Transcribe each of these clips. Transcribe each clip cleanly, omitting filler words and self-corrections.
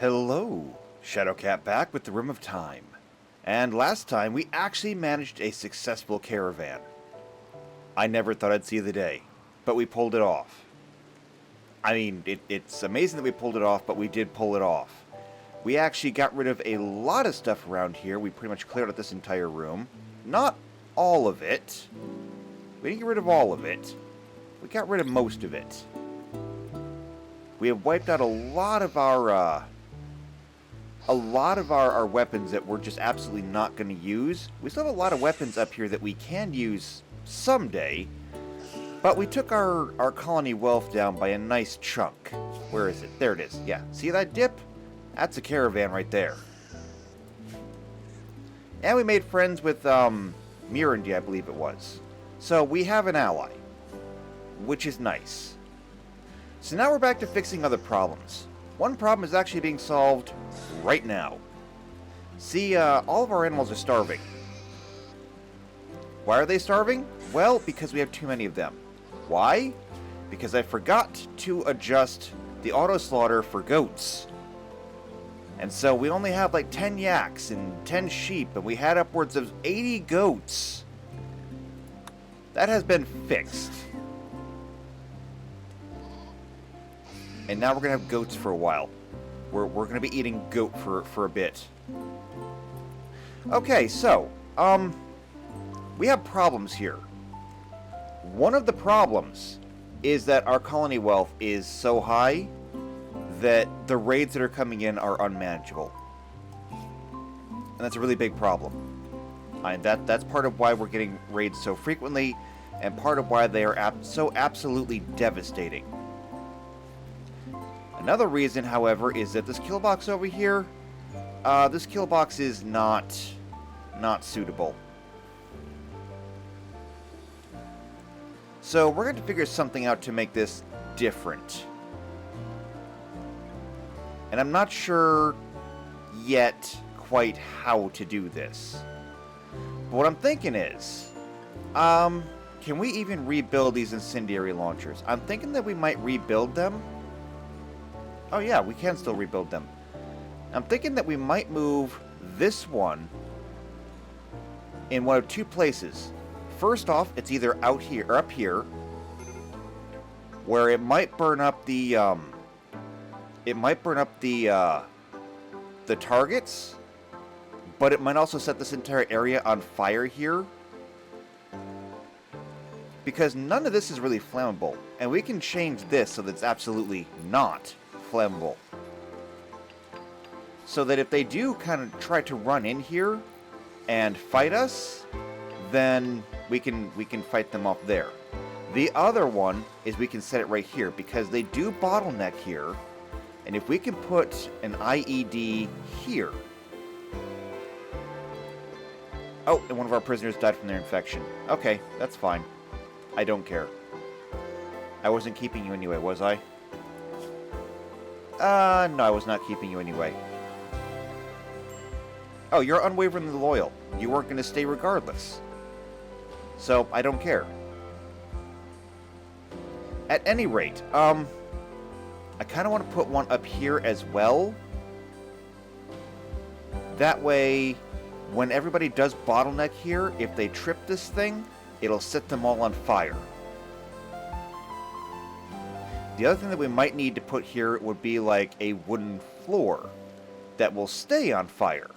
Hello, Shadowcat back with the Rim of Time. And last time we actually managed a successful caravan. I never thought I'd see the day, but we pulled it off. I mean, it's amazing that we pulled it off, but we did pull it off. We actually got rid of a lot of stuff around here. We pretty much cleared out this entire room. Not all of it. We didn't get rid of all of it. We got rid of most of it. We have wiped out a lot of our weapons that we're just absolutely not going to use. We still have a lot of weapons up here that we can use someday, but we took our colony wealth down by a nice chunk. Where is it? There it is. Yeah, see that dip? That's a caravan right there. And we made friends with Mirandy, I believe it was. So we have an ally, which is nice. So now we're back to fixing other problems. One problem is actually being solved right now. See, all of our animals are starving. Why are they starving? Well, because we have too many of them. Why? Because I forgot to adjust the auto slaughter for goats. And so we only have like 10 yaks and 10 sheep, and we had upwards of 80 goats. That has been fixed. And now we're going to have goats for a while. We're going to be eating goat for a bit. Okay, so, we have problems here. One of the problems is that our colony wealth is so high that the raids that are coming in are unmanageable. And that's a really big problem. And that's part of why we're getting raids so frequently, and part of why they are so absolutely devastating. Another reason, however, is that this kill box over here, this kill box is not suitable. So we're going to figure something out to make this different. And I'm not sure yet quite how to do this. But what I'm thinking is, can we even rebuild these incendiary launchers? I'm thinking that we might rebuild them. Oh yeah, we can still rebuild them. I'm thinking that we might move this one in one of two places. First off, it's either out here or up here, where it might burn up the the targets, but it might also set this entire area on fire here, because none of this is really flammable, and we can change this so that it's absolutely not flammable. So that if they do kind of try to run in here and fight us, then we can fight them off there. The other one is we can set it right here, because they do bottleneck here, and if we can put an IED here. Oh, and one of our prisoners died from their infection. Okay, that's fine. I don't care. I wasn't keeping you anyway, was I? No, I was not keeping you anyway. Oh, you're unwaveringly loyal. You weren't going to stay regardless. So, I don't care. At any rate, I kind of want to put one up here as well. That way, when everybody does bottleneck here, if they trip this thing, it'll set them all on fire. The other thing that we might need to put here would be like a wooden floor that will stay on fire.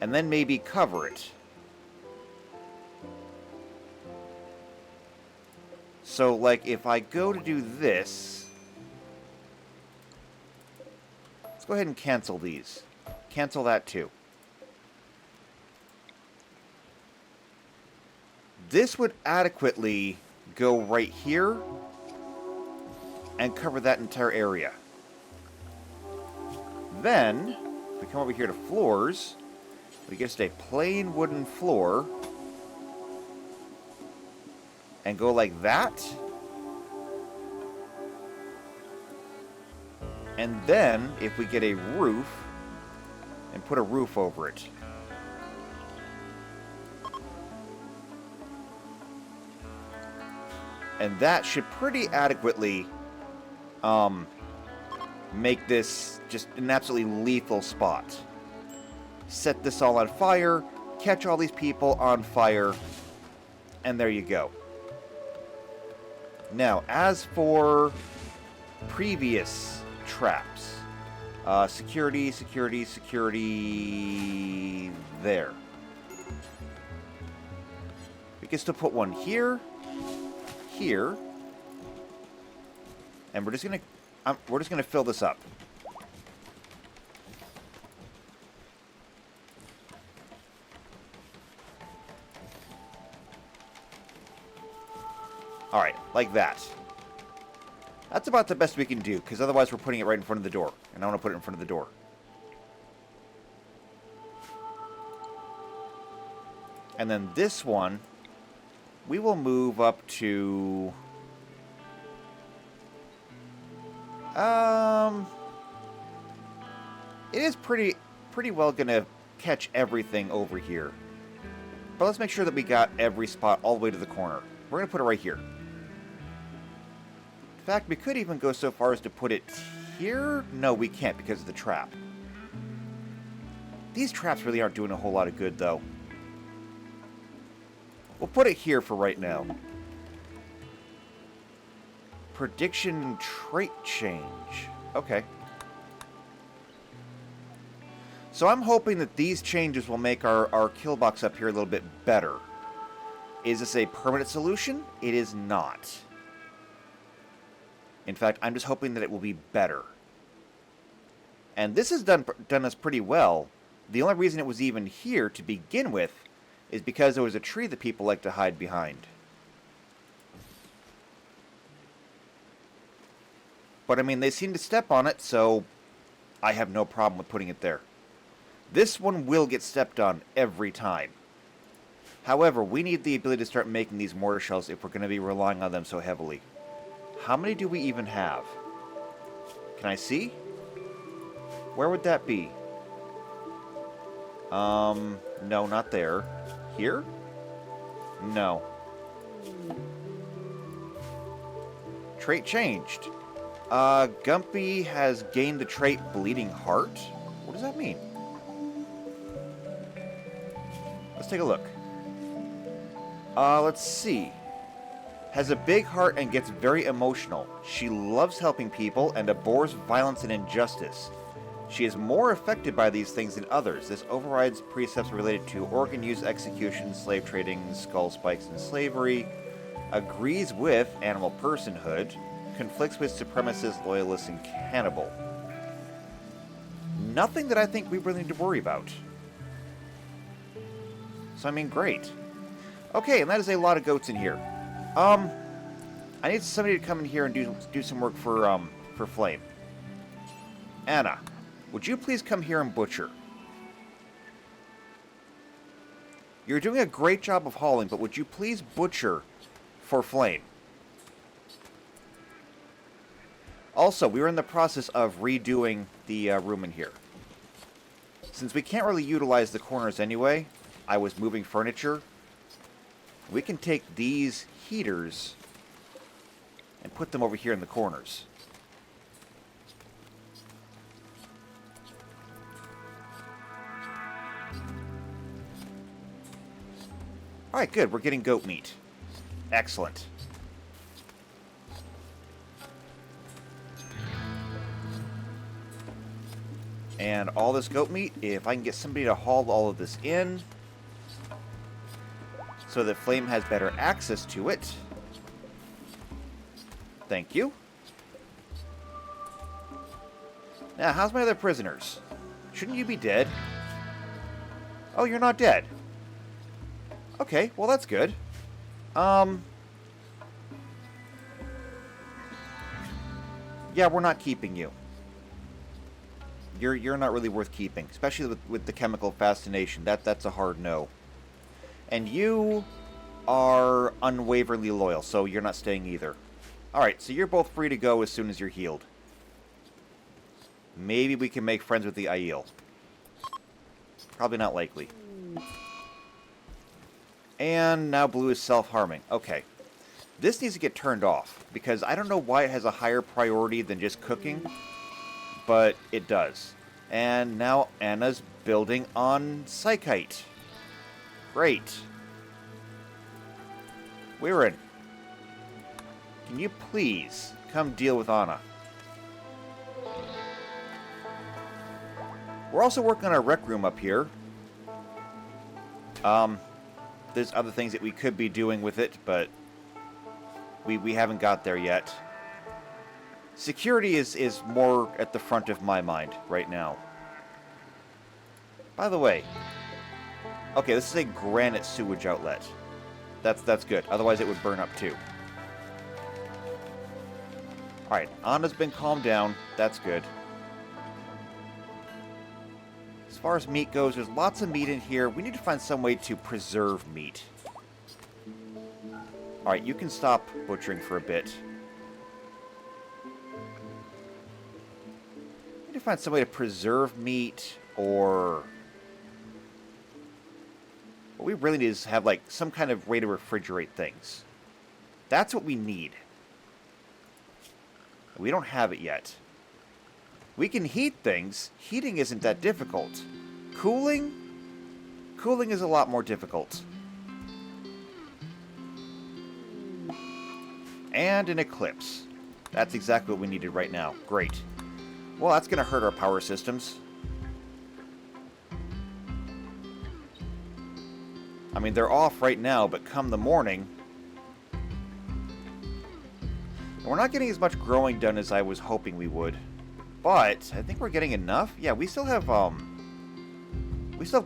And then maybe cover it. So, like, if I go to do this, let's go ahead and cancel these. Cancel that too. This would adequately go right here and cover that entire area. Then, if we come over here to floors, we get just a plain wooden floor and go like that. And then, if we get a roof, and put a roof over it. And that should pretty adequately make this just an absolutely lethal spot. Set this all on fire, catch all these people on fire, and there you go. Now, as for previous traps, security, there. We can still put one here, here, and we're just gonna fill this up. All right, like that. That's about the best we can do, because otherwise we're putting it right in front of the door, and I want to put it in front of the door. And then this one, we will move up to... It is pretty well going to catch everything over here. But let's make sure that we got every spot all the way to the corner. We're going to put it right here. In fact, we could even go so far as to put it here. No, we can't because of the trap. These traps really aren't doing a whole lot of good, though. We'll put it here for right now. Prediction trait change. Okay. So I'm hoping that these changes will make our kill box up here a little bit better. Is this a permanent solution? It is not. In fact, I'm just hoping that it will be better. And this has done us pretty well. The only reason it was even here to begin with is because there was a tree that people like to hide behind. But I mean, they seem to step on it, so I have no problem with putting it there. This one will get stepped on every time. However, we need the ability to start making these mortar shells if we're going to be relying on them so heavily. How many do we even have? Can I see? Where would that be? No, not there. Here? No. Trait changed. Gumpy has gained the trait Bleeding Heart? What does that mean? Let's take a look. Let's see. Has a big heart and gets very emotional. She loves helping people and abhors violence and injustice. She is more affected by these things than others. This overrides precepts related to organ use, execution, slave trading, skull spikes, and slavery. Agrees with animal personhood. Conflicts with supremacists, loyalists, and cannibal. Nothing that I think we really need to worry about. So, I mean, great. Okay, and that is a lot of goats in here. I need somebody to come in here and do some work for Flame. Anna, would you please come here and butcher? You're doing a great job of hauling, but would you please butcher for Flame? Also, we were in the process of redoing the room in here. Since we can't really utilize the corners anyway, I was moving furniture. We can take these heaters and put them over here in the corners. Alright, good. We're getting goat meat. Excellent. And all this goat meat, if I can get somebody to haul all of this in so that Flame has better access to it. Thank you. Now, how's my other prisoners? Shouldn't you be dead? Oh, you're not dead. Okay, well that's good. Yeah, we're not keeping you. You're not really worth keeping, especially with the chemical fascination. That's a hard no. And you are unwaveringly loyal, so you're not staying either. Alright, so you're both free to go as soon as you're healed. Maybe we can make friends with the Aiel. Probably not likely. And now Blue is self-harming. Okay. This needs to get turned off, because I don't know why it has a higher priority than just cooking. but it does. And now Anna's building on Psychite. Great. Weirin, can you please come deal with Anna? We're also working on our rec room up here. There's other things that we could be doing with it, but we haven't got there yet. Security is more at the front of my mind right now. By the way, okay, this is a granite sewage outlet. That's good. Otherwise, it would burn up too. All right, Anna's been calmed down. That's good. As far as meat goes, there's lots of meat in here. We need to find some way to preserve meat. Alright, you can stop butchering for a bit. We need to find some way to preserve meat, or... what we really need is have, like, some kind of way to refrigerate things. That's what we need. We don't have it yet. We can heat things. Heating isn't that difficult. Cooling? Cooling is a lot more difficult. And an eclipse. That's exactly what we needed right now. Great. Well, that's going to hurt our power systems. I mean, they're off right now, but come the morning... we're not getting as much growing done as I was hoping we would. But I think we're getting enough. Yeah, we still have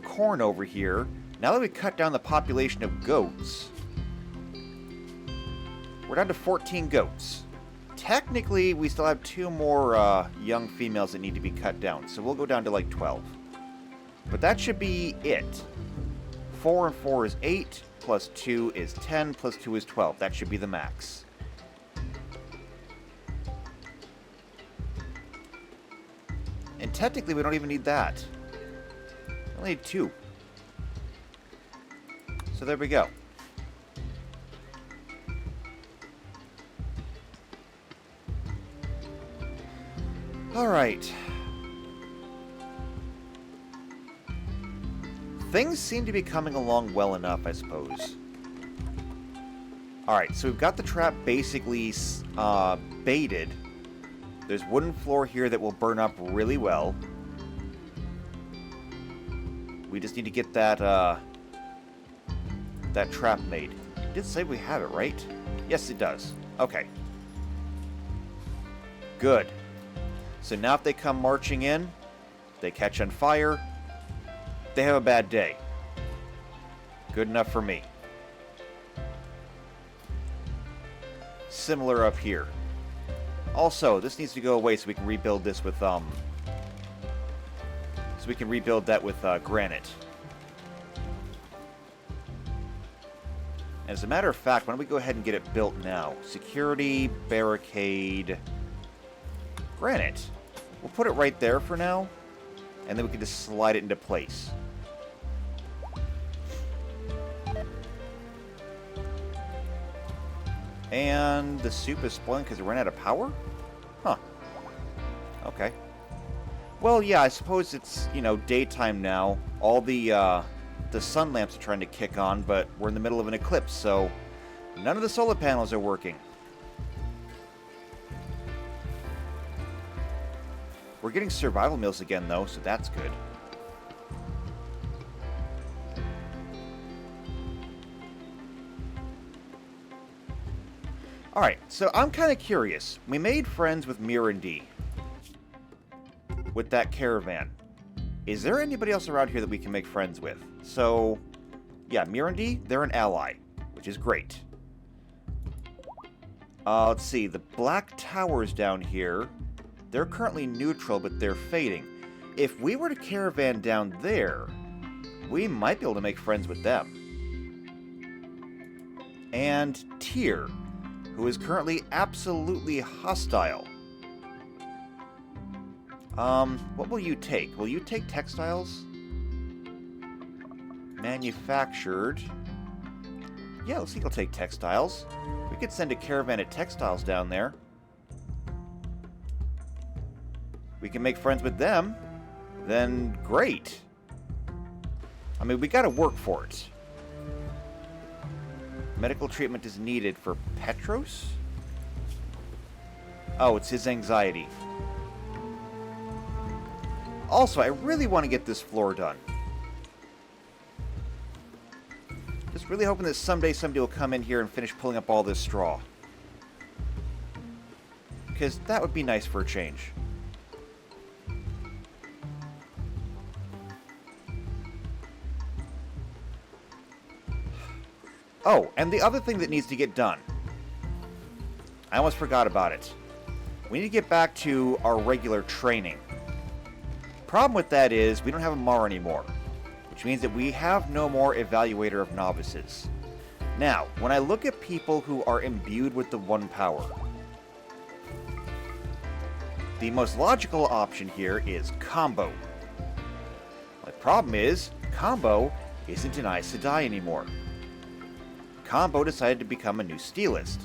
corn over here. Now that we cut down the population of goats, we're down to 14 goats. Technically, we still have 2 more young females that need to be cut down, so we'll go down to like 12. But that should be it. 4 and 4 is 8, plus 2 is 10, plus 2 is 12. That should be the max. And technically, we don't even need that. We only need 2. So there we go. Alright. Things seem to be coming along well enough, I suppose. Alright, so we've got the trap basically baited. There's wooden floor here that will burn up really well. We just need to get that trap made. It did say we have it, right? Yes, it does. Okay. Good. So now if they come marching in, they catch on fire, they have a bad day. Good enough for me. Similar up here. Also, this needs to go away so we can rebuild this with, granite. As a matter of fact, why don't we go ahead and get it built now? Security, barricade, granite. We'll put it right there for now, and then we can just slide it into place. And the soup is spoiling because it ran out of power? Huh. Okay. Well, yeah, I suppose it's, daytime now. All the sun lamps are trying to kick on, but we're in the middle of an eclipse, so none of the solar panels are working. We're getting survival meals again, though, so that's good. Alright, so I'm kind of curious. We made friends with Mirandi with that caravan. Is there anybody else around here that we can make friends with? So, yeah, Mirandi, they're an ally, which is great. Let's see, the Black Towers down here, they're currently neutral, but they're fading. If we were to caravan down there, we might be able to make friends with them. And Tyr, who is currently absolutely hostile. What will you take? Will you take textiles? Manufactured. Yeah, looks like he'll take textiles. We could send a caravan of textiles down there. we can make friends with them, then great. I mean, we gotta work for it. Medical treatment is needed for Petros? Oh, it's his anxiety. Also, I really want to get this floor done. Just really hoping that someday somebody will come in here and finish pulling up all this straw. Because that would be nice for a change. Oh, and the other thing that needs to get done. I almost forgot about it. We need to get back to our regular training. Problem with that is we don't have a Mar anymore, which means that we have no more evaluator of novices. Now, when I look at people who are imbued with the one power, the most logical option here is Combo. The problem is, Combo isn't an Aes Sedai anymore. Combo decided to become a new Steelist.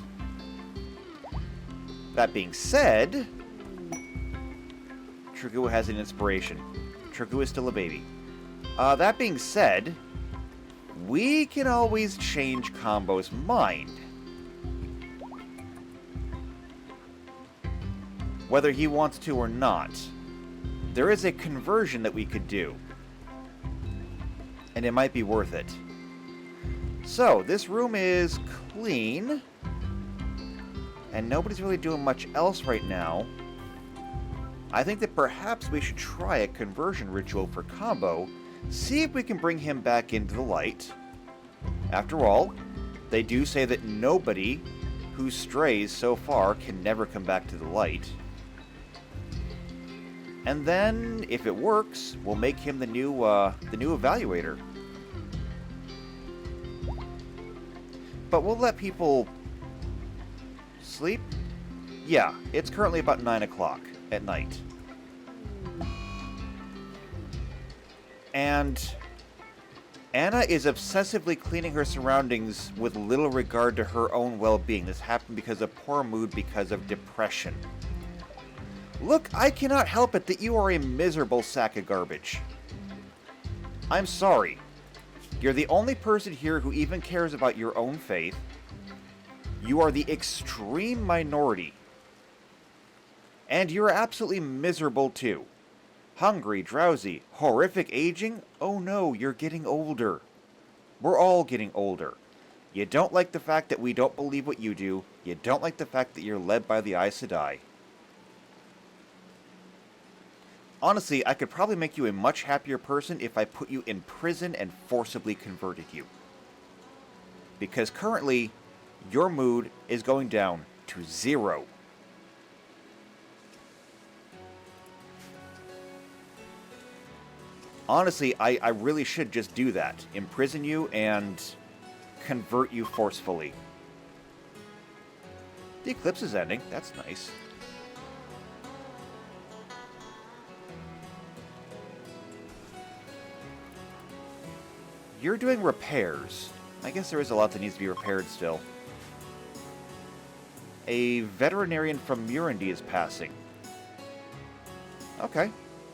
That being said, Trugua has an inspiration. Trugua is still a baby. That being said, we can always change Combo's mind. Whether he wants to or not, there is a conversion that we could do. And it might be worth it. So, this room is clean. And nobody's really doing much else right now. I think that perhaps we should try a conversion ritual for Combo, see if we can bring him back into the light. After all, they do say that nobody who strays so far can never come back to the light. And then, if it works, we'll make him the new evaluator. But we'll let people sleep? Yeah, it's currently about 9 o'clock at night. And Anna is obsessively cleaning her surroundings with little regard to her own well-being. This happened because of poor mood because of depression. Look, I cannot help it that you are a miserable sack of garbage. I'm sorry. You're the only person here who even cares about your own faith. You are the extreme minority. And you're absolutely miserable too. Hungry, drowsy, horrific aging? Oh no, you're getting older. We're all getting older. You don't like the fact that we don't believe what you do. You don't like the fact that you're led by the Aes Sedai. Honestly, I could probably make you a much happier person if I put you in prison and forcibly converted you. Because currently, your mood is going down to 0. Honestly, I really should just do that. Imprison you and convert you forcefully. The eclipse is ending. That's nice. You're doing repairs. I guess there is a lot that needs to be repaired still. A veterinarian from Murandy is passing. Okay,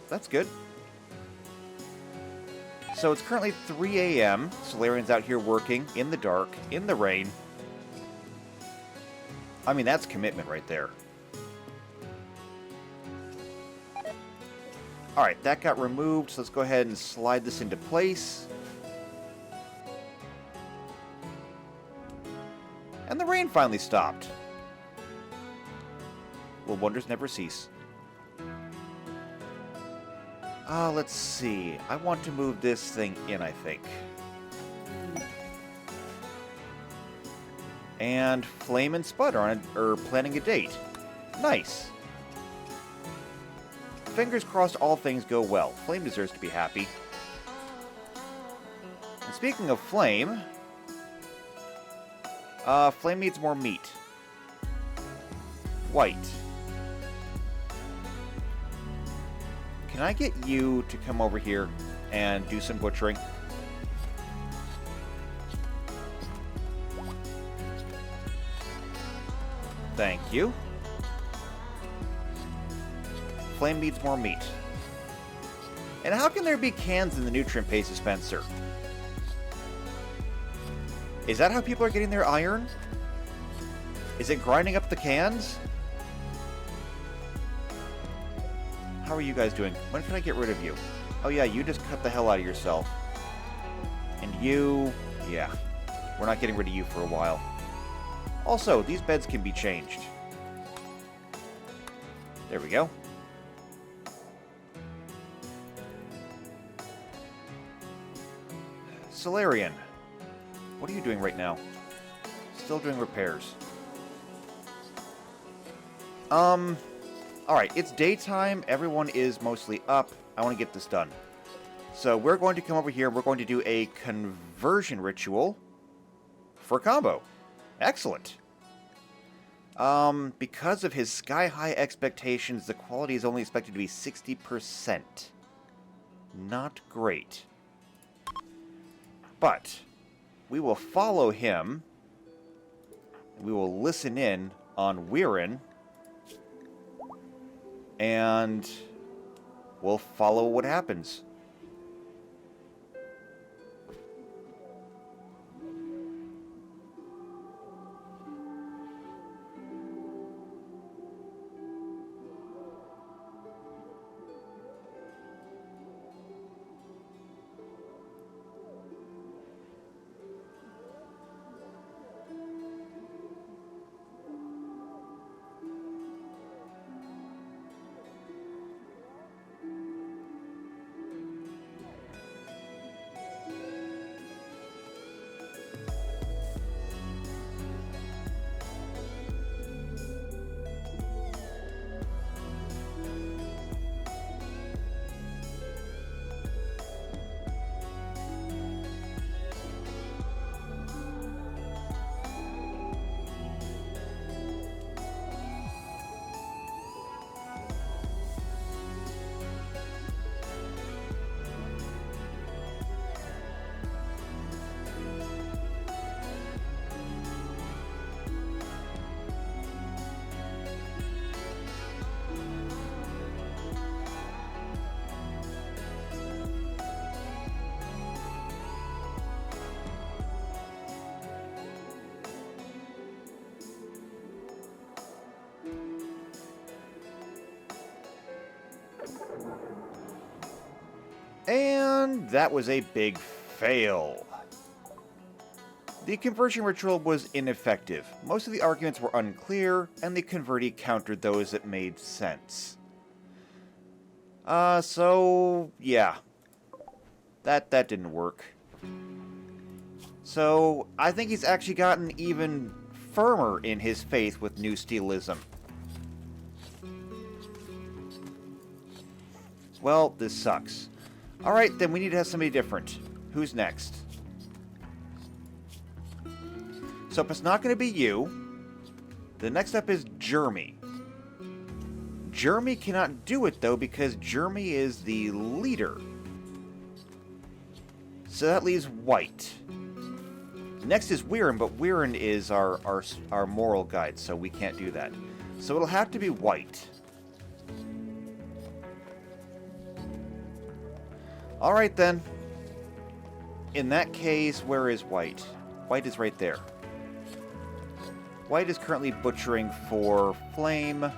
that's good. So it's currently 3 a.m. Solarian's out here working in the dark, in the rain. I mean, that's commitment right there. Alright, that got removed, so let's go ahead and slide this into place. And the rain finally stopped. Will wonders never cease. Let's see. I want to move this thing in, I think. And Flame and Spud are planning a date. Nice. Fingers crossed all things go well. Flame deserves to be happy. And speaking of Flame... Flame needs more meat. White. Can I get you to come over here and do some butchering? Thank you. Flame needs more meat. And how can there be cans in the nutrient paste dispenser? Is that how people are getting their iron? Is it grinding up the cans? How are you guys doing? When can I get rid of you? Oh yeah, you just cut the hell out of yourself. And you... yeah. We're not getting rid of you for a while. Also, these beds can be changed. There we go. Solarian, what are you doing right now? Still doing repairs. Alright, it's daytime. Everyone is mostly up. I want to get this done. So we're going to come over here. We're going to do a conversion ritual for combo. Excellent. Because of his sky-high expectations, the quality is only expected to be 60%. Not great. But we will follow him. We will listen in on Weirin. And we'll follow what happens. And that was a big fail. The conversion ritual was ineffective. Most of the arguments were unclear, and the convertee countered those that made sense. So yeah. That didn't work. So, I think he's actually gotten even firmer in his faith with New Steelism. Well, this sucks. Alright, then we need to have somebody different. Who's next? So if it's not going to be you, the next up is Jeremy. Jeremy cannot do it, though, because Jeremy is the leader. So that leaves White. Next is Weirin, but Weirin is our moral guide, so we can't do that. So it'll have to be White. Alright then. In that case, where is White? White is right there. White is currently butchering for Flame.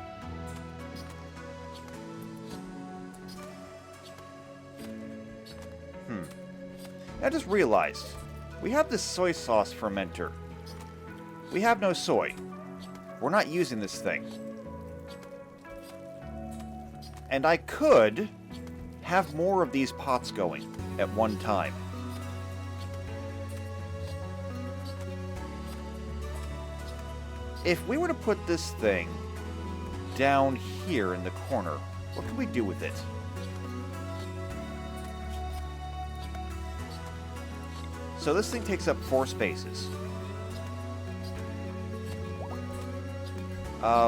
I just realized, we have this soy sauce fermenter. We have no soy. We're not using this thing. And I could have more of these pots going at one time. If we were to put this thing down here in the corner, what could we do with it? So this thing takes up 4 spaces.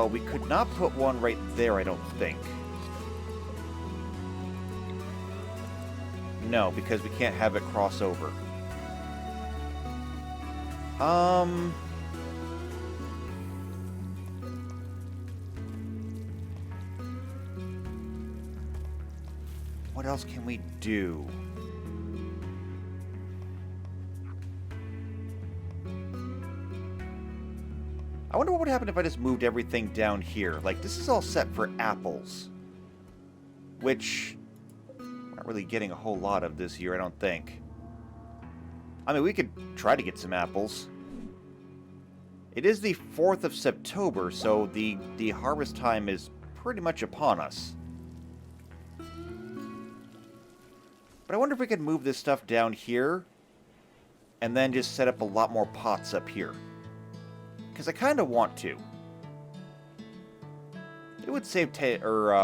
We could not put one right there, I don't think. No, because we can't have it cross over. what else can we do? I wonder what would happen if I just moved everything down here. Like, this is all set for apples. Which, we're not really getting a whole lot of this year, I don't think. I mean, we could try to get some apples. It is the 4th of September, so the harvest time is pretty much upon us. But I wonder if we could move this stuff down here and then just set up a lot more pots up here. Because I kind of want to. It would save Flame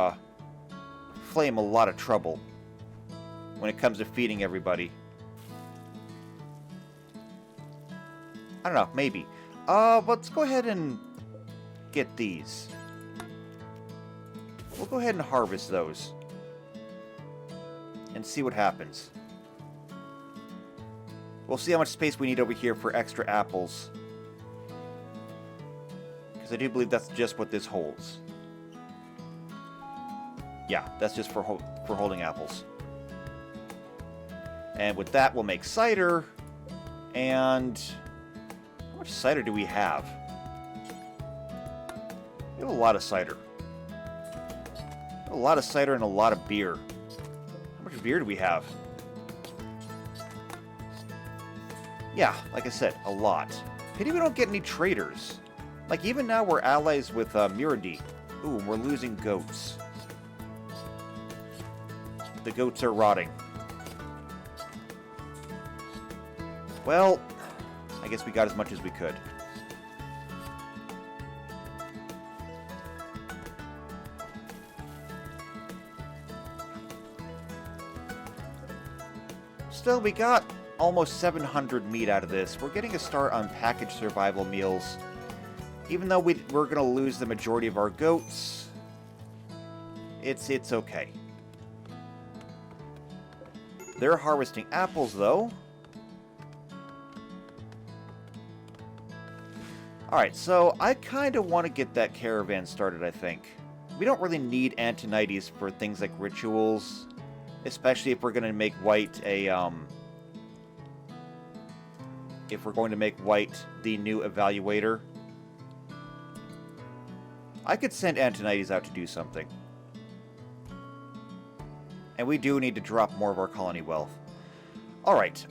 a lot of trouble when it comes to feeding everybody. I don't know, maybe. Let's go ahead and get these. We'll go ahead and harvest those. And see what happens. We'll see how much space we need over here for extra apples. Because I do believe that's just what this holds. Yeah, that's just for holding apples. And with that, we'll make cider. And how much cider do we have? We have a lot of cider. A lot of cider and a lot of beer. How much beer do we have? Yeah, like I said, a lot. Pity we don't get any traders. Like, even now we're allies with Miradi. Ooh, we're losing goats. The goats are rotting. Well, I guess we got as much as we could. Still, we got almost 700 meat out of this. We're getting a start on packaged survival meals. Even though we're going to lose the majority of our goats, it's okay. They're harvesting apples, though. Alright, so I kind of want to get that caravan started, I think. We don't really need Antonides for things like rituals, especially if we're going to make white the new evaluator. I could send Antonides out to do something. And we do need to drop more of our colony wealth. Alright,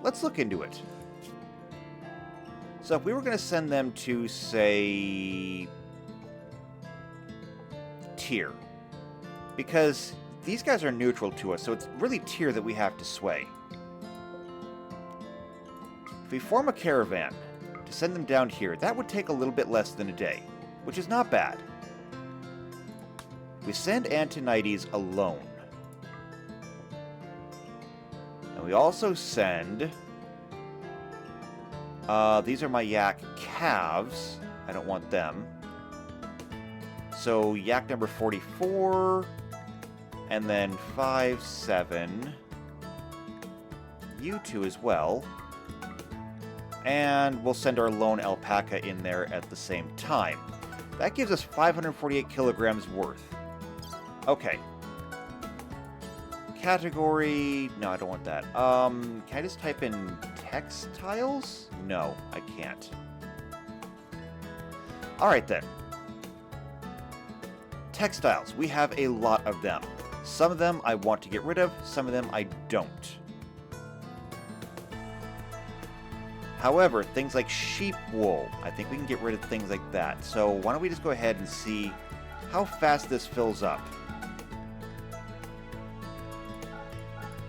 let's look into it. So if we were going to send them to, say, Tyr, because these guys are neutral to us, so it's really Tyr that we have to sway. If we form a caravan to send them down here, that would take a little bit less than a day, which is not bad. We send Antonides alone. And we also send... these are my yak calves. I don't want them. So yak number 44, and then 5, 7. You two as well. And we'll send our lone alpaca in there at the same time. That gives us 548 kilograms worth. Okay. Category... No, I don't want that. Can I just type in textiles? No, I can't. Alright then. Textiles. We have a lot of them. Some of them I want to get rid of, some of them I don't. However, things like sheep wool, I think we can get rid of things like that. So why don't we just go ahead and see how fast this fills up.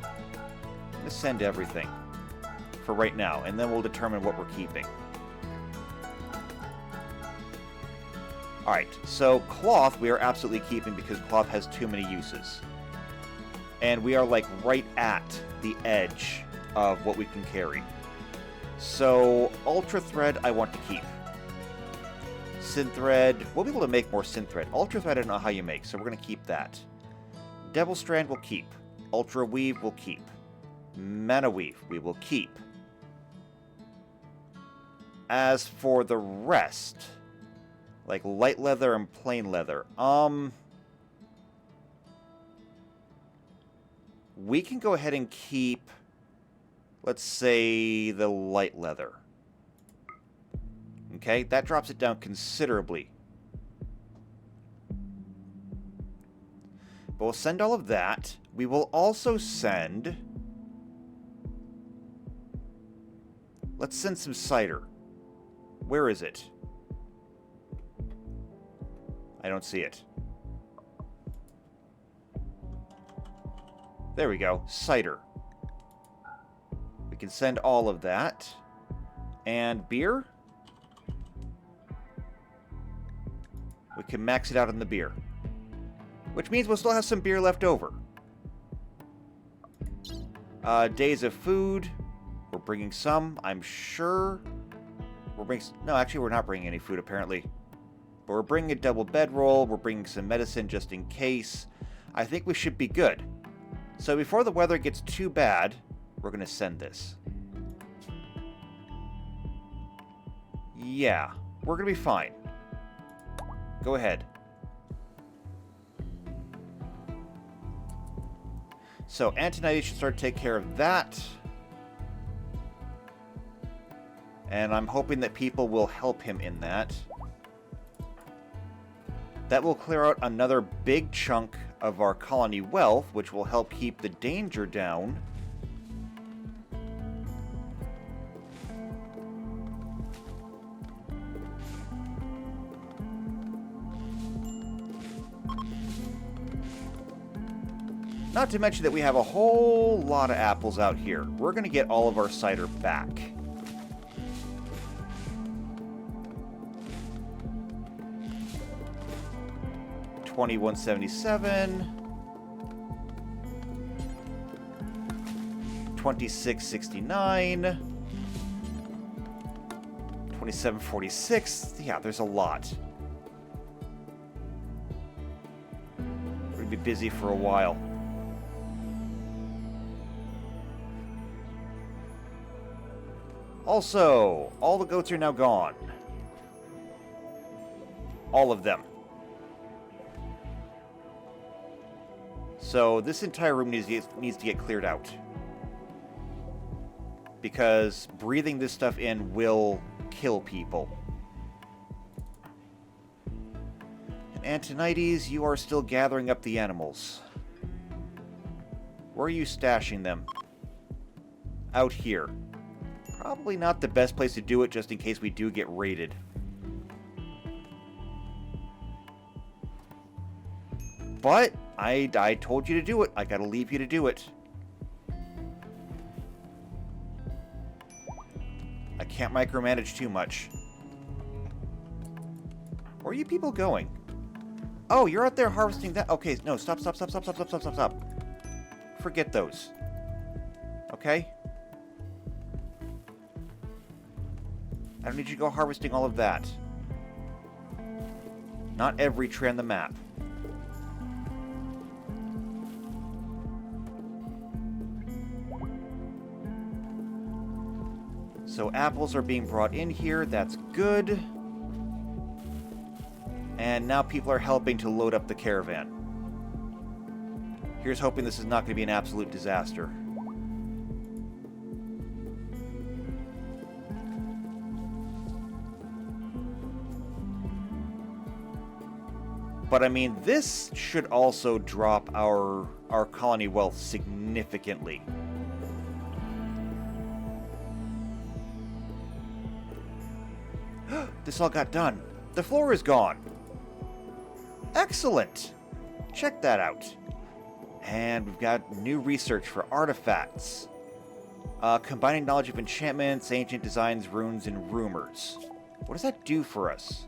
I'm going to send everything for right now, and then we'll determine what we're keeping. Alright, so cloth we are absolutely keeping because cloth has too many uses. And we are like right at the edge of what we can carry. So, Ultra Thread I want to keep. Synthread, we'll be able to make more Synthread. Ultra Thread I don't know how you make, so we're going to keep that. Devil Strand we'll keep. Ultra Weave we'll keep. Mana Weave we will keep. As for the rest, like light leather and plain leather, we can go ahead and keep, let's say, the light leather. Okay, that drops it down considerably. But we'll send all of that. We will also send... Let's send some cider. Where is it? I don't see it. There we go. Cider. We can send all of that. And beer? We can max it out on the beer. Which means we'll still have some beer left over. Days of food. We're bringing some, I'm sure. We're bringing... No, actually, we're not bringing any food, apparently. But we're bringing a double bedroll. We're bringing some medicine just in case. I think we should be good. So before the weather gets too bad, we're going to send this. Yeah, we're going to be fine. Go ahead. So Antonides should start to take care of that. And I'm hoping that people will help him in that. That will clear out another big chunk of our colony wealth, which will help keep the danger down. Not to mention that we have a whole lot of apples out here. We're going to get all of our cider back. $21.77, $26.69, $27.46. Yeah, there's a lot. We're gonna be busy for a while. Also, all the goats are now gone. All of them. So this entire room needs to get cleared out. Because breathing this stuff in will kill people. And Antonides, you are still gathering up the animals. Where are you stashing them? Out here. Probably not the best place to do it, just in case we do get raided. But I told you to do it. I gotta leave you to do it. I can't micromanage too much. Where are you people going? Oh, you're out there harvesting that. Okay, no, stop. Forget those. Okay? I don't need you to go harvesting all of that. Not every tree on the map. So apples are being brought in here. That's good. And now people are helping to load up the caravan. Here's hoping this is not going to be an absolute disaster. But I mean, this should also drop our colony wealth significantly. This all got done. The floor is gone. Excellent. Check that out. And we've got new research for artifacts. Combining knowledge of enchantments, ancient designs, runes, and rumors. What does that do for us?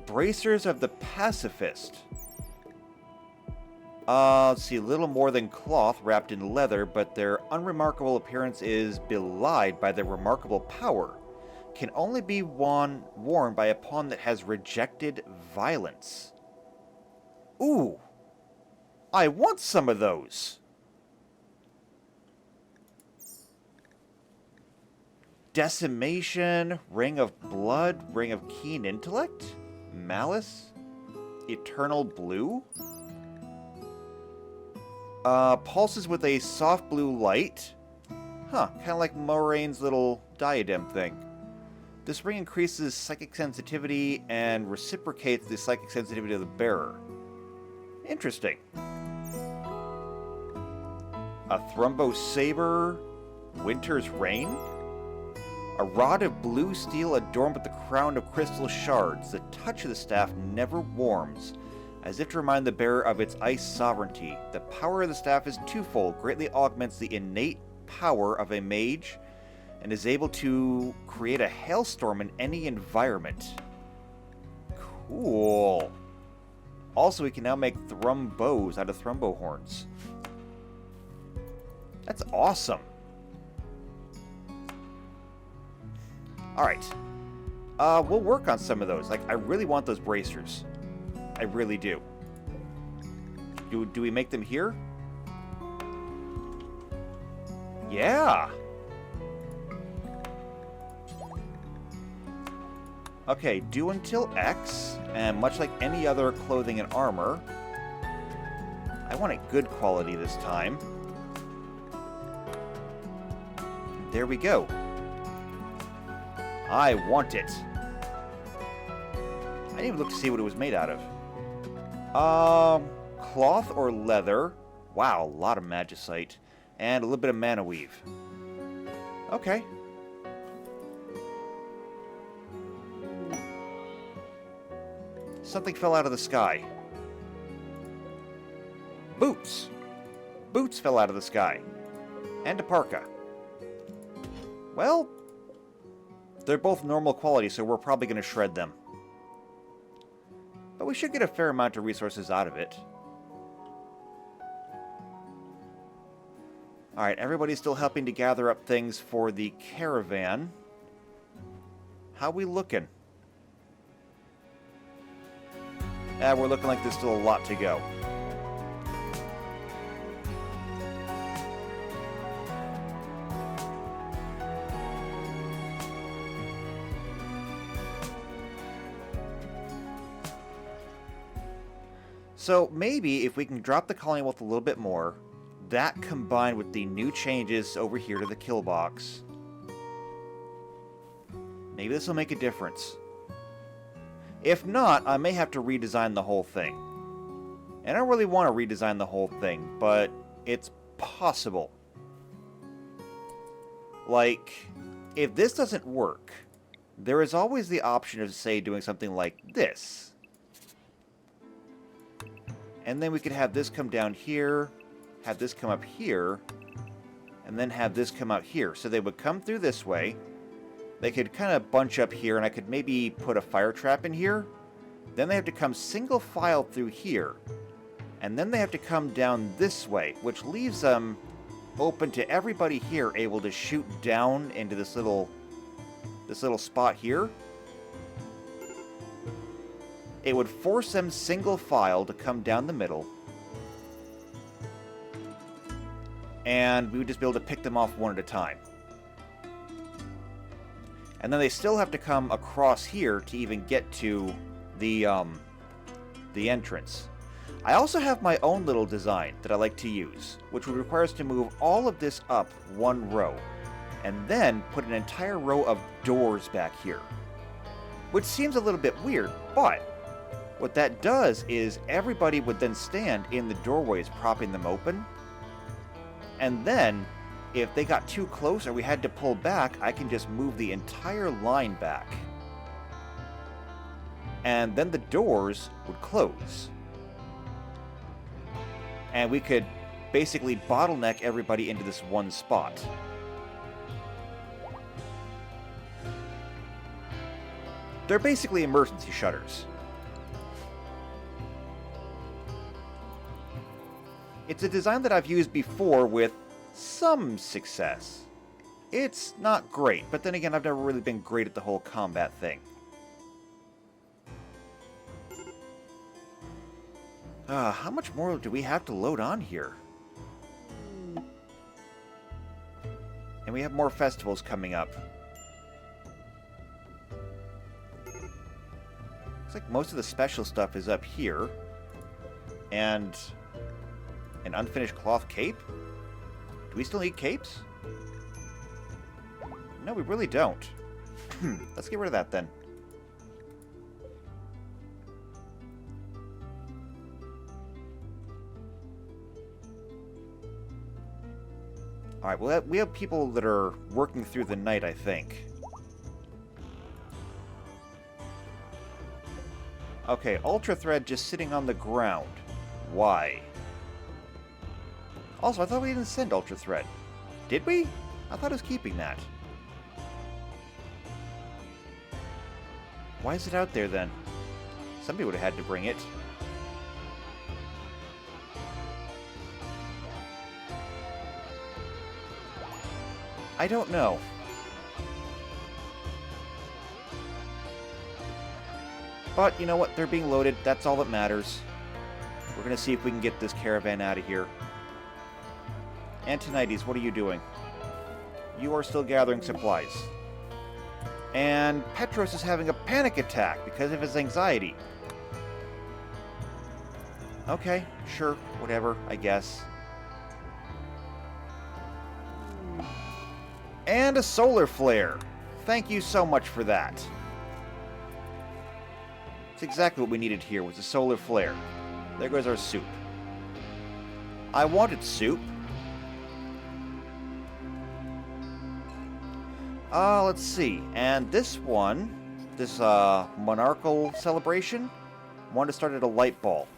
Bracers of the Pacifist. Let's see, a little more than cloth wrapped in leather, but their unremarkable appearance is belied by their remarkable power. Can only be worn by a pawn that has rejected violence. Ooh! I want some of those! Decimation, Ring of Blood, Ring of Keen Intellect, Malice, Eternal Blue. Pulses with a soft blue light. Huh, kind of like Moraine's little diadem thing. This ring increases psychic sensitivity and reciprocates the psychic sensitivity of the bearer. Interesting. A Thrumbo Saber, Winter's Rain? A rod of blue steel adorned with the crown of crystal shards. The touch of the staff never warms, as if to remind the bearer of its ice sovereignty. The power of the staff is twofold, greatly augments the innate power of a mage, and is able to create a hailstorm in any environment. Cool. Also, we can now make thrumbos out of thrumbo horns. That's awesome. Alright. We'll work on some of those. Like, I really want those bracers. I really do. Do we make them here? Yeah! Okay, do until X, and much like any other clothing and armor, I want it good quality this time. There we go. I want it. I didn't even look to see what it was made out of. Cloth or leather. Wow, a lot of magicite. And a little bit of mana weave. Okay. Something fell out of the sky. Boots. Boots fell out of the sky. And a parka. Well, they're both normal quality, so we're probably going to shred them. But we should get a fair amount of resources out of it. Alright, everybody's still helping to gather up things for the caravan. How we looking? We're looking like there's still a lot to go. So maybe if we can drop the colony wealth a little bit more, that combined with the new changes over here to the kill box, maybe this will make a difference. If not, I may have to redesign the whole thing. And I don't really want to redesign the whole thing, but it's possible. Like, if this doesn't work, there is always the option of, say, doing something like this. And then we could have this come down here, have this come up here, and then have this come out here. So they would come through this way. They could kind of bunch up here, and I could maybe put a fire trap in here. Then they have to come single file through here. And then they have to come down this way, which leaves them open to everybody here able to shoot down into this little spot here. It would force them single file to come down the middle. And we would just be able to pick them off one at a time. And then they still have to come across here to even get to the entrance. I also have my own little design that I like to use, which would require us to move all of this up one row, and then put an entire row of doors back here. Which seems a little bit weird, but what that does is everybody would then stand in the doorways propping them open, and then if they got too close or we had to pull back, I can just move the entire line back. And then the doors would close. And we could basically bottleneck everybody into this one spot. They're basically emergency shutters. It's a design that I've used before with some success. It's not great, but then again, I've never really been great at the whole combat thing. How much more do we have to load on here? And we have more festivals coming up. Looks like most of the special stuff is up here. And An unfinished cloth cape? Do we still need capes? No, we really don't. Let's get rid of that then. Alright, well, we have people that are working through the night, I think. Okay, Ultra Thread just sitting on the ground. Why? Also, I thought we didn't send Ultra Thread. Did we? I thought I was keeping that. Why is it out there, then? Somebody would have had to bring it. I don't know. But, you know what? They're being loaded. That's all that matters. We're going to see if we can get this caravan out of here. Antonides, what are you doing? You are still gathering supplies. And Petros is having a panic attack because of his anxiety. Okay, sure, whatever, I guess. And a solar flare. Thank you so much for that. It's exactly what we needed here, was a solar flare. There goes our soup. I wanted soup. Let's see. And this one, this monarchical celebration, wanted to start at a light ball.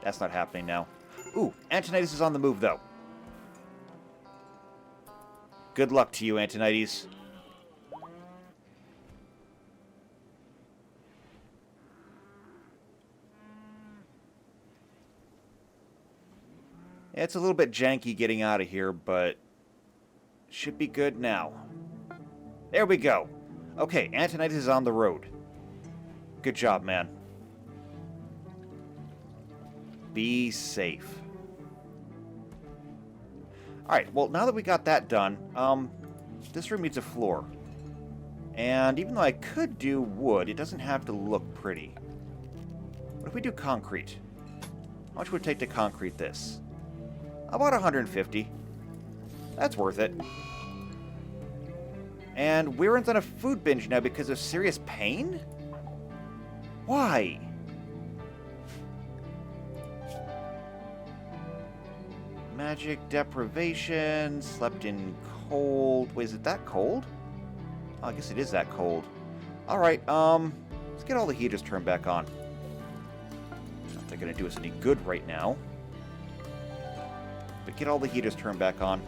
That's not happening now. Ooh, Antonides is on the move, though. Good luck to you, Antonides. It's a little bit janky getting out of here, but should be good now. There we go. Okay, Antonides is on the road. Good job, man. Be safe. Alright, well, now that we got that done, this room needs a floor. And even though I could do wood, it doesn't have to look pretty. What if we do concrete? How much would it take to concrete this? About 150. That's worth it. And Weiron's on a food binge now because of serious pain? Why? Magic deprivation, slept in cold. Wait, is it that cold? Oh, I guess it is that cold. Alright, let's get all the heaters turned back on. Not they're gonna do us any good right now. But get all the heaters turned back on.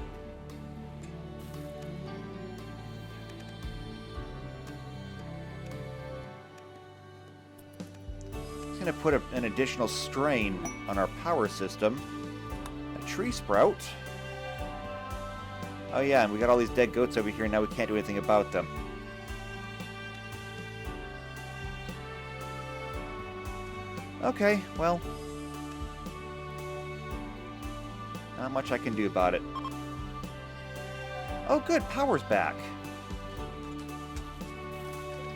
It's gonna put an additional strain on our power system. A tree sprout. Oh yeah, and we got all these dead goats over here, and now we can't do anything about them. Okay, well, not much I can do about it. Oh good, power's back.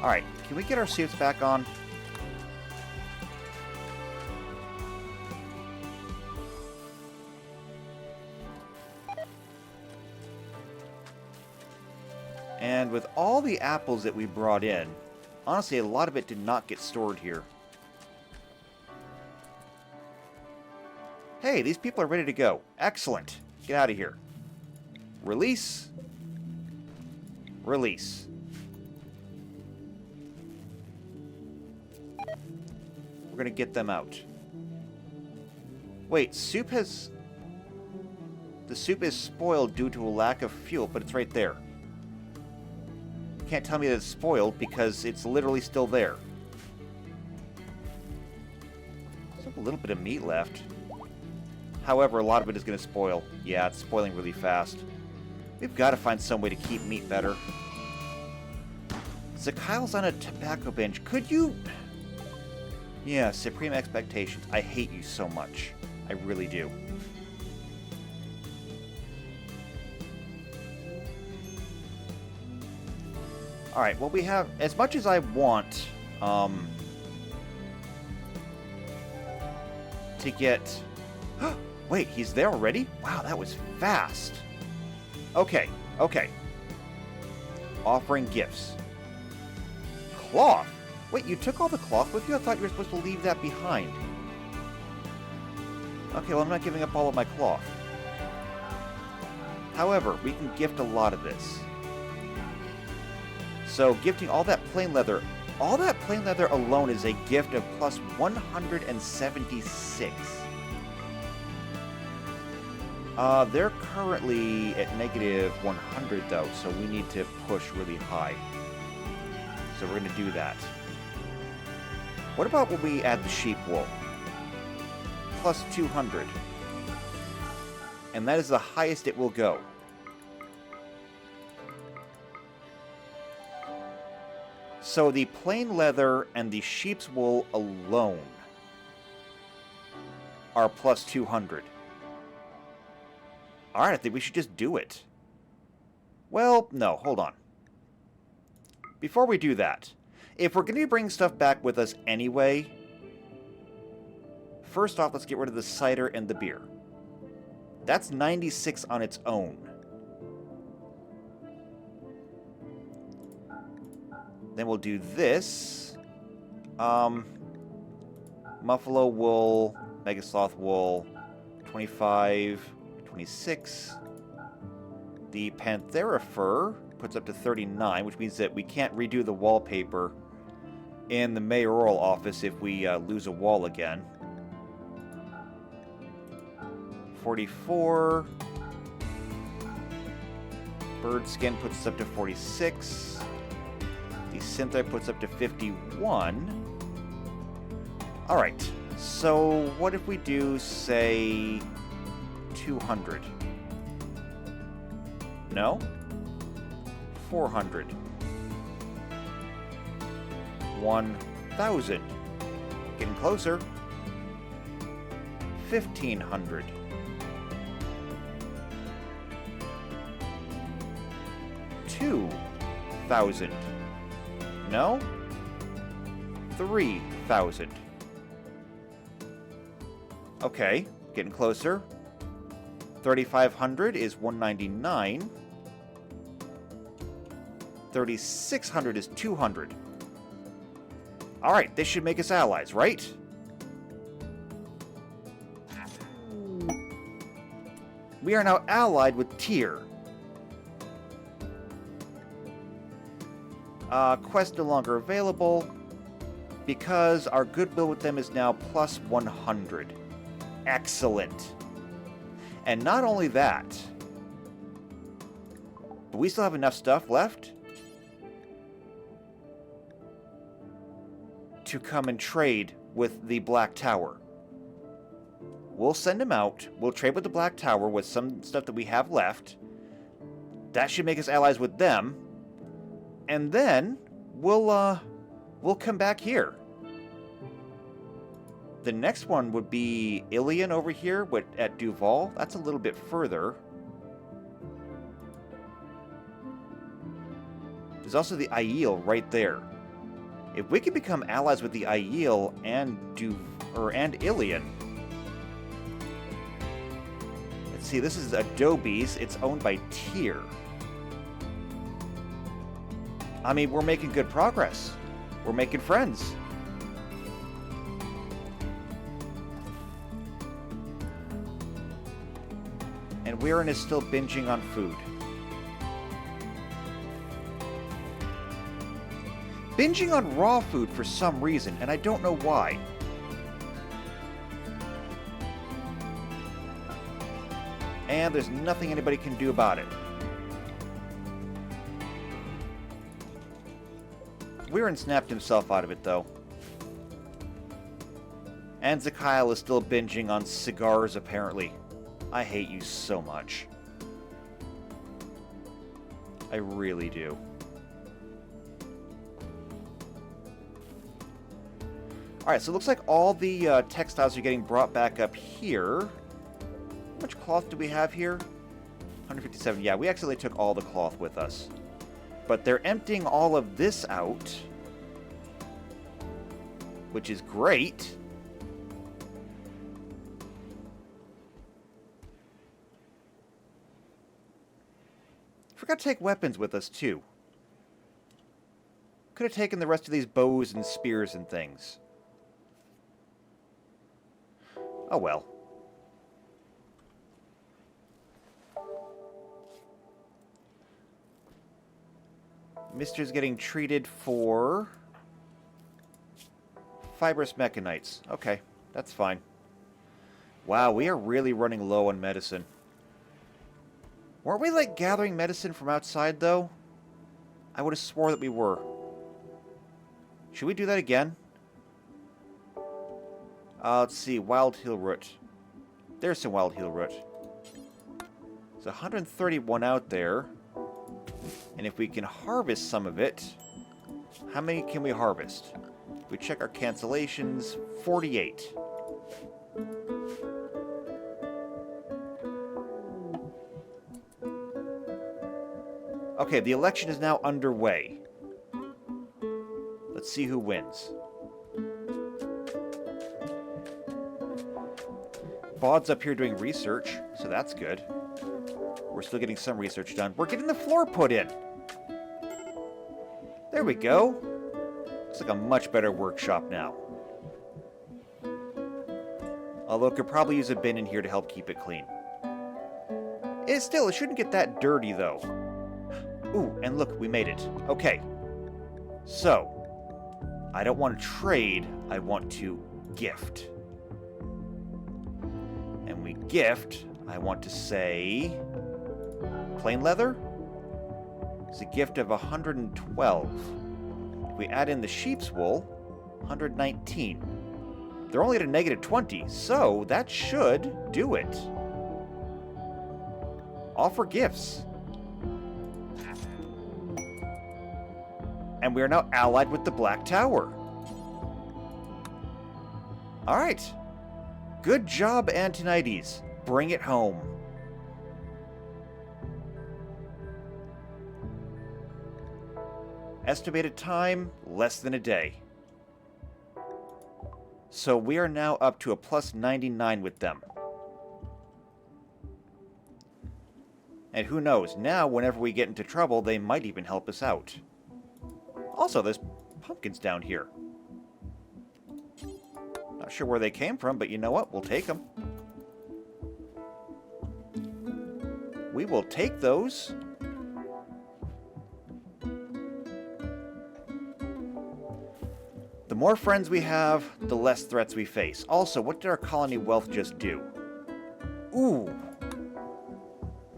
Alright, can we get our suits back on? And with all the apples that we brought in, honestly, a lot of it did not get stored here. Hey, these people are ready to go. Excellent. Get out of here. Release. Release. We're going to get them out. Wait, soup has... The soup is spoiled due to a lack of fuel, but it's right there. Can't tell me that it's spoiled because it's literally still there. There's a little bit of meat left. However, a lot of it is going to spoil. Yeah, it's spoiling really fast. We've got to find some way to keep meat better. Zakyl's on a tobacco binge. Could you... Yeah, Supreme Expectations. I hate you so much. I really do. Alright, well we have... As much as I want... to get... Wait, he's there already? Wow, that was fast. Okay, okay. Offering gifts. Cloth? Wait, you took all the cloth with you? I thought you were supposed to leave that behind. Okay, well, I'm not giving up all of my cloth. However, we can gift a lot of this. So, gifting all that plain leather alone is a gift of plus 176. They're currently at negative 100, though, so we need to push really high. So we're going to do that. What about when we add the sheep wool? Plus 200. And that is the highest it will go. So the plain leather and the sheep's wool alone are plus 200. Alright, I think we should just do it. Well, no, hold on. Before we do that, if we're going to be bringing stuff back with us anyway, first off, let's get rid of the cider and the beer. That's 96 on its own. Then we'll do this. Muffalo wool, Megasloth wool, 25, 26. The Panthera fur puts up to 39, which means that we can't redo the wallpaper in the mayoral office if we lose a wall again. 44. Bird skin puts us up to 46. The synthite puts up to 51. Alright, so what if we do, say, 200? No? 400. 1,000. Getting closer. 1,500. 2,000. No? 3,000. Okay, getting closer. 3,500 is 199. 3,600 is 200. Alright, this should make us allies, right? We are now allied with Tyr. Quest no longer available because our goodwill with them is now plus 100. Excellent. And not only that, but we still have enough stuff left to come and trade with the Black Tower. We'll send him out. We'll trade with the Black Tower with some stuff that we have left. That should make us allies with them. And then we'll come back here. The next one would be Ilion over here at Duval. That's a little bit further. There's also the Aiel right there. If we could become allies with the Aiel and Ilion. Let's see, this is Adobe's. It's owned by Tyr. I mean, we're making good progress. We're making friends. And Weirin is still binging on food. Binging on raw food for some reason, and I don't know why. And there's nothing anybody can do about it. Weirin snapped himself out of it, though. And Zakyle is still binging on cigars, apparently. I hate you so much. I really do. Alright, so it looks like all the textiles are getting brought back up here. How much cloth do we have here? 157. Yeah, we accidentally took all the cloth with us. But they're emptying all of this out, which is great. forgot to take weapons with us, too. Could have taken the rest of these bows and spears and things. Oh well. Mister's getting treated for fibrous mechanites. Okay, that's fine. Wow, we are really running low on medicine. Weren't we, like, gathering medicine from outside, though? I would have swore that we were. Should we do that again? Let's see. Wild heal root. There's some wild heal root. There's 131 out there. And if we can harvest some of it... How many can we harvest? We check our cancellations. 48. Okay, the election is now underway. Let's see who wins. Bod's up here doing research, so that's good. We're still getting some research done. We're getting the floor put in! There we go. Looks like a much better workshop now. Although it could probably use a bin in here to help keep it clean. It shouldn't get that dirty, though. Ooh, and look, we made it. Okay. So, I don't want to trade, I want to gift. And we gift, I want to say... plain leather? It's a gift of 112. If we add in the sheep's wool, 119. They're only at a negative 20, so that should do it. Offer gifts. And we are now allied with the Black Tower. Alright. Good job, Antonides. Bring it home. Estimated time, less than a day. So we are now up to a plus 99 with them. And who knows, now whenever we get into trouble, they might even help us out. Also, there's pumpkins down here. Not sure where they came from, but you know what? We'll take them. We will take those. The more friends we have, the less threats we face. Also, what did our colony wealth just do? Ooh.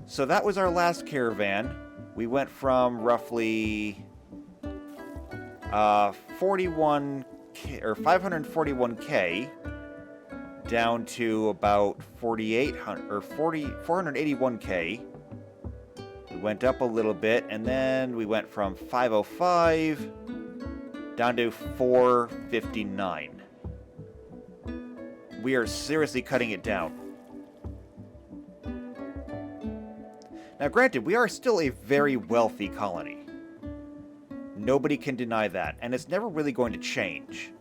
So that was our last caravan. We went from roughly 41K or 541K down to about 4,800 or 481K. We went up a little bit, and then we went from 505 down to 459. We are seriously cutting it down. Now, granted, we are still a very wealthy colony. Nobody can deny that, and it's never really going to change.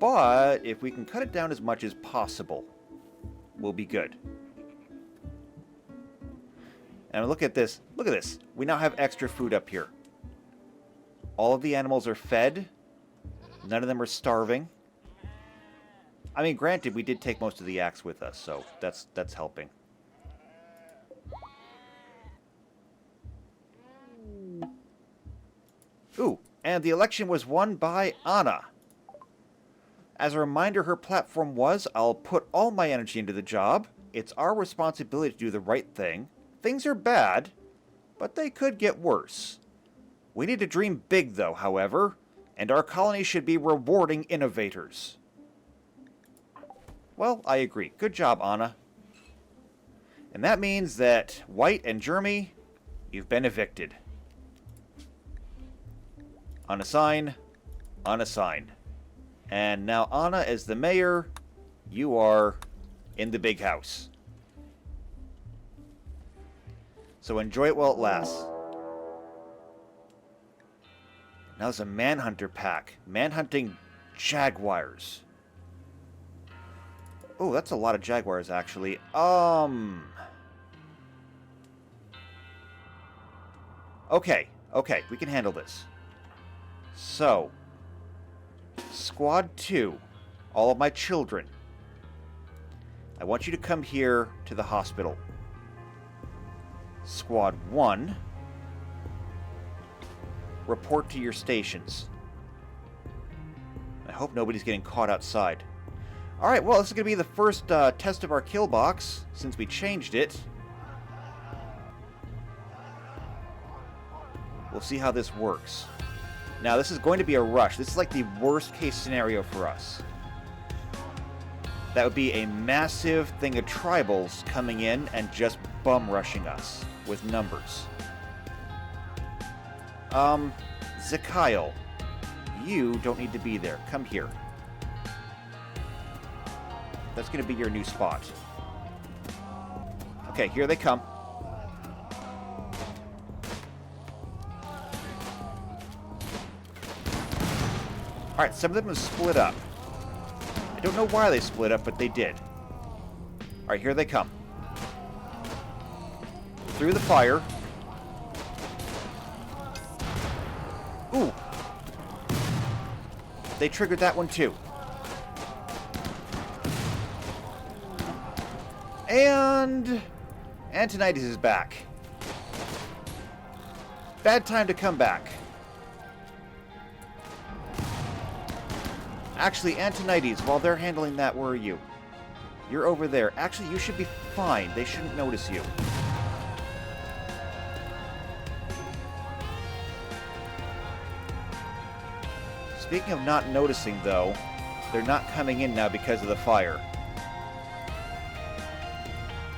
But if we can cut it down as much as possible, we'll be good. And look at this. Look at this. We now have extra food up here. All of the animals are fed. None of them are starving. I mean, granted, we did take most of the axe with us, so that's helping. Ooh, and the election was won by Anna. As a reminder, her platform was, I'll put all my energy into the job. It's our responsibility to do the right thing. Things are bad, but they could get worse. We need to dream big, though, however, and our colony should be rewarding innovators. Well, I agree. Good job, Anna. And that means that White and Jeremy, you've been evicted. Unassign, unassign. And now Anna, as the mayor, you are in the big house. So enjoy it while it lasts. Now there's a manhunter pack. Manhunting jaguars. Oh, that's a lot of jaguars, actually. Okay, okay, we can handle this. So, Squad 2, all of my children, I want you to come here to the hospital. Squad 1, report to your stations. I hope nobody's getting caught outside. Alright, well, this is going to be the first test of our kill box, since we changed it. We'll see how this works. Now, this is going to be a rush. This is like the worst case scenario for us. That would be a massive thing of tribals coming in and just bum rushing us with numbers. Zakail, you don't need to be there. Come here. That's going to be your new spot. Okay, here they come. Alright, some of them have split up. I don't know why they split up, but they did. Alright, here they come. Through the fire. Ooh. They triggered that one too. And Antonides is back. Bad time to come back. Actually, Antonides, while they're handling that, where are you? You're over there. Actually, you should be fine. They shouldn't notice you. Speaking of not noticing, though, they're not coming in now because of the fire.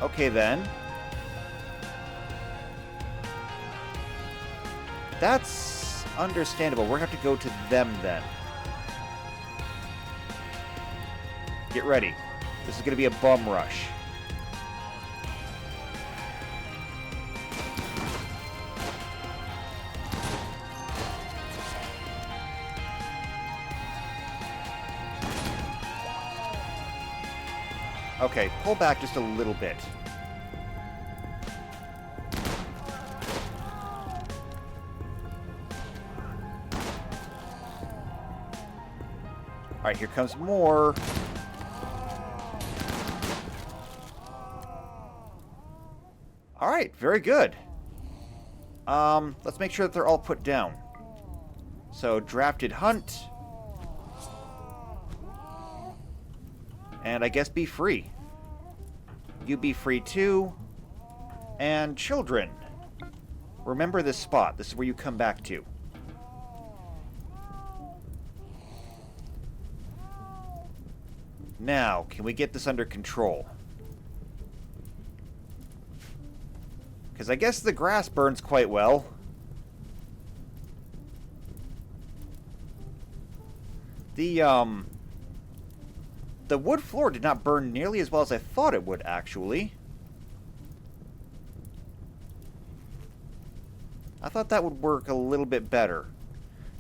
Okay, then. That's understandable. We're going to have to go to them, then. Get ready. This is going to be a bum rush. Okay, pull back just a little bit. Alright, here comes more. Alright, very good. Let's make sure that they're all put down. So, drafted hunt. And I guess be free. You be free too. And children. Remember this spot. This is where you come back to. Now, can we get this under control? Because I guess the grass burns quite well. The wood floor did not burn nearly as well as I thought it would, actually. I thought that would work a little bit better.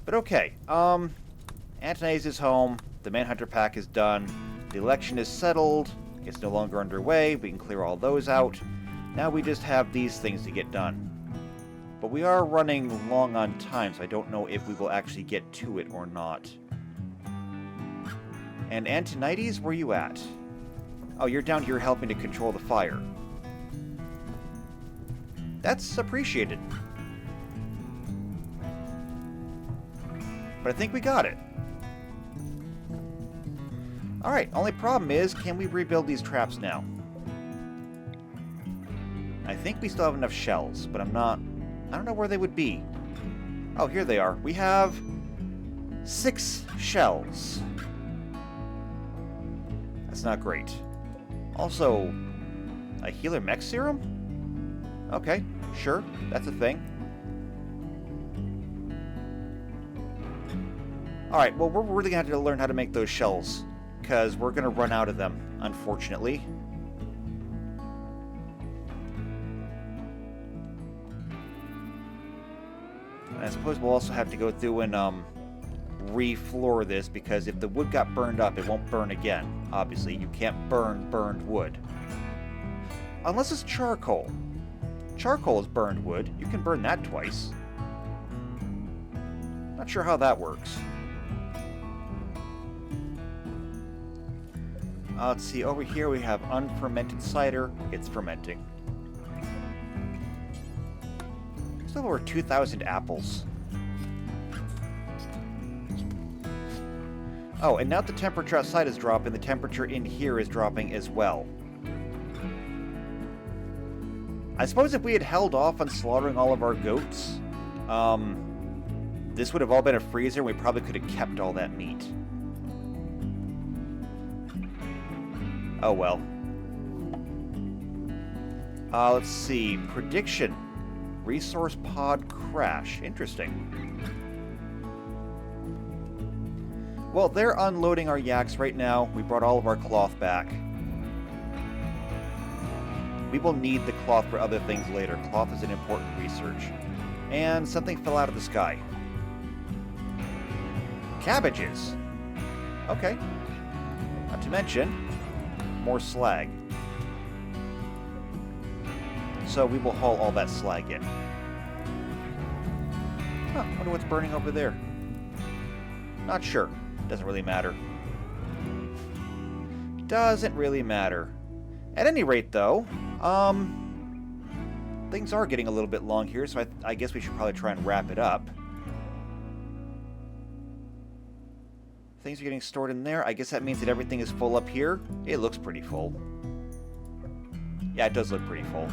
But okay, Antonides is home, the Manhunter pack is done, the election is settled, it's no longer underway, we can clear all those out. Now we just have these things to get done. But we are running long on time, so I don't know if we will actually get to it or not. And Antonides, where are you at? Oh, you're down here helping to control the fire. That's appreciated. But I think we got it. Alright, only problem is, can we rebuild these traps now? I think we still have enough shells, but I don't know where they would be. Oh, here they are. We have 6 shells. That's not great. Also, a healer mech serum? Okay, sure, that's a thing. Alright, well, we're really going to have to learn how to make those shells, because we're going to run out of them, unfortunately. And I suppose we'll also have to go through and re-floor this, because if the wood got burned up, it won't burn again. Obviously, you can't burn burned wood. Unless it's charcoal. Charcoal is burned wood. You can burn that twice. Not sure how that works. Let's see, over here we have unfermented cider. It's fermenting. Still over 2,000 apples. Oh, and now the temperature outside is dropping, the temperature in here is dropping as well. I suppose if we had held off on slaughtering all of our goats, this would have all been a freezer and we probably could have kept all that meat. Oh well. Let's see. Prediction. Resource pod crash. Interesting. Well, they're unloading our yaks right now. We brought all of our cloth back. We will need the cloth for other things later. Cloth is an important research. And something fell out of the sky. Cabbages. Okay. Not to mention, more slag. So we will haul all that slag in. Huh, wonder what's burning over there. Not sure. Doesn't really matter. Doesn't really matter. At any rate, though, things are getting a little bit long here, so I guess we should probably try and wrap it up. Things are getting stored in there. I guess that means that everything is full up here. It looks pretty full. Yeah, it does look pretty full.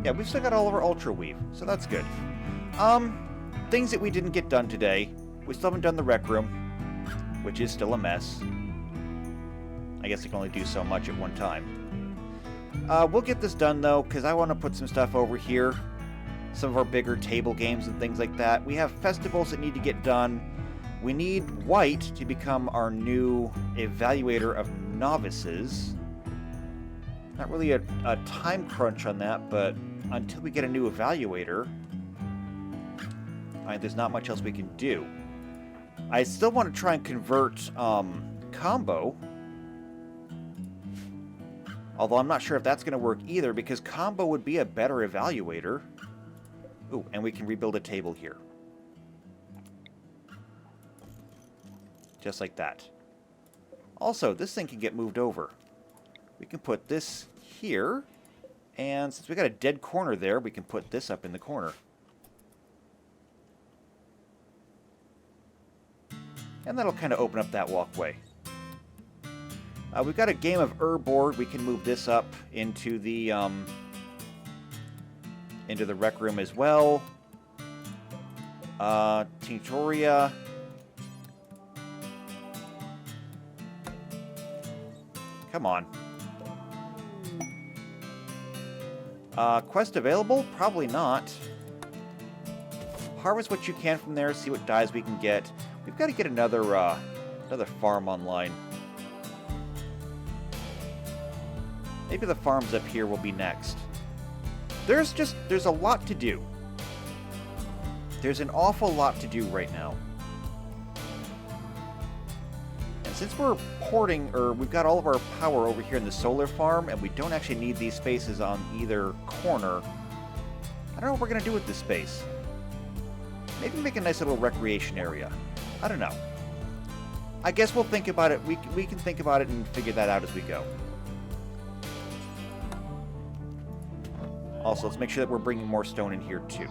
Yeah, we've still got all of our Ultra Weave, so that's good. Things that we didn't get done today. We still haven't done the rec room, which is still a mess. I guess I can only do so much at one time. We'll get this done, though, because I want to put some stuff over here. Some of our bigger table games and things like that. We have festivals that need to get done. We need White to become our new evaluator of novices. Not really a time crunch on that, but until we get a new evaluator, there's not much else we can do. I still want to try and convert Combo. Although I'm not sure if that's going to work either, because Combo would be a better evaluator. Ooh, and we can rebuild a table here. Just like that. Also, this thing can get moved over. We can put this here, and since we got a dead corner there, we can put this up in the corner. And that'll kind of open up that walkway. We've got a game of board. We can move this up into the rec room as well. Tinctoria. Come on. Quest available? Probably not. Harvest what you can from there, see what dyes we can get. We've got to get another farm online. Maybe the farms up here will be next. There's a lot to do. There's an awful lot to do right now. And since we're porting, or we've got all of our power over here in the solar farm, and we don't actually need these spaces on either corner, I don't know what we're going to do with this space. Maybe make a nice little recreation area. I don't know. I guess we'll think about it. We can think about it and figure that out as we go. Also, let's make sure that we're bringing more stone in here, too.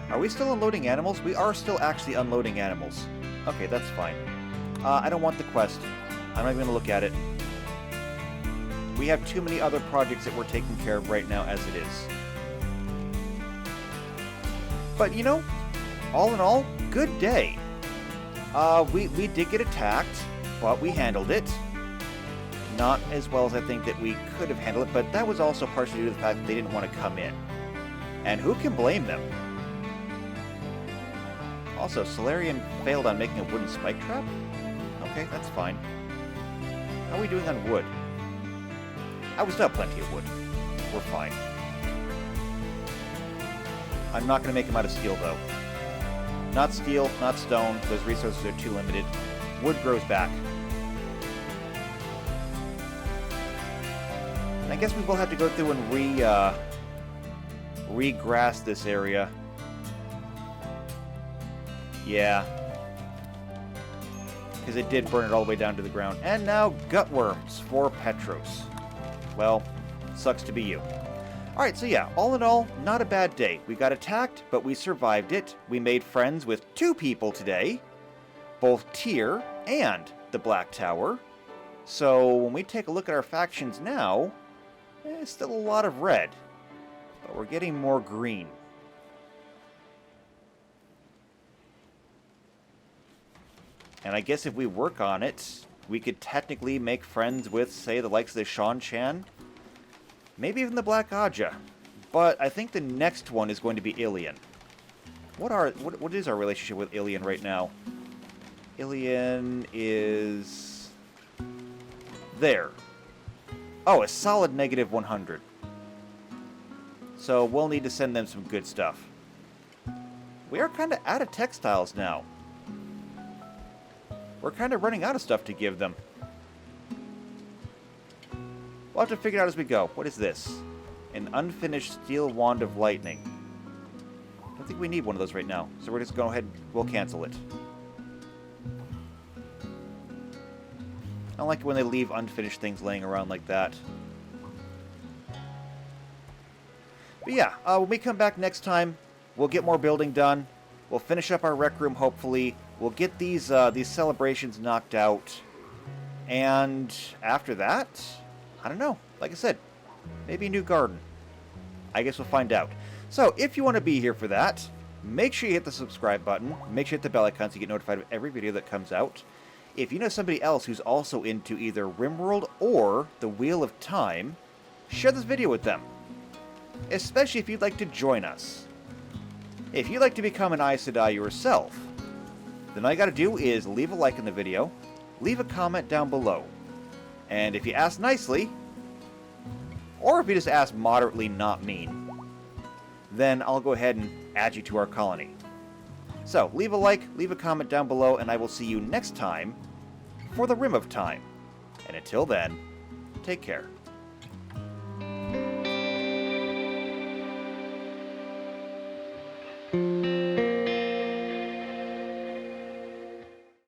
Are we still unloading animals? We are still actually unloading animals. Okay, that's fine. I don't want the quest. I'm not even going to look at it. We have too many other projects that we're taking care of right now as it is. But, you know, all in all, good day. We did get attacked, but we handled it. Not as well as I think that we could have handled it, but that was also partially due to the fact that they didn't want to come in. And who can blame them? Also, Solarian failed on making a wooden spike trap? Okay, that's fine. How are we doing on wood? We still have plenty of wood. We're fine. I'm not going to make them out of steel, though. Not steel, not stone. Those resources are too limited. Wood grows back. And I guess we will have to go through and re-grass this area. Yeah. Because it did burn it all the way down to the ground. And now, gutworms for Petros. Well, sucks to be you. Alright, so yeah, all in all, not a bad day. We got attacked, but we survived it. We made friends with 2 people today. Both Tyr and the Black Tower. So, when we take a look at our factions now, it's still a lot of red. But we're getting more green. And I guess if we work on it, we could technically make friends with, say, the likes of the Shan Chan. Maybe even the Black Aja. But I think the next one is going to be Ilian. What is our relationship with Ilian right now? Ilian is... there. Oh, a solid negative 100. So we'll need to send them some good stuff. We are kind of out of textiles now. We're kind of running out of stuff to give them. We'll have to figure it out as we go. What is this? An unfinished steel wand of lightning. I don't think we need one of those right now. So we're just going to go ahead, we'll cancel it. I don't like it when they leave unfinished things laying around like that. But yeah, when we come back next time, we'll get more building done. We'll finish up our rec room, hopefully. We'll get these celebrations knocked out. And after that, I don't know. Like I said, maybe a new garden. I guess we'll find out. So, if you want to be here for that, make sure you hit the subscribe button. Make sure you hit the bell icon so you get notified of every video that comes out. If you know somebody else who's also into either RimWorld or the Wheel of Time, share this video with them. Especially if you'd like to join us. If you'd like to become an Aes Sedai yourself, then all you gotta do is leave a like in the video, leave a comment down below. And if you ask nicely, or if you just ask moderately not mean, then I'll go ahead and add you to our colony. So, leave a like, leave a comment down below, and I will see you next time for the Rim of Time. And until then, take care.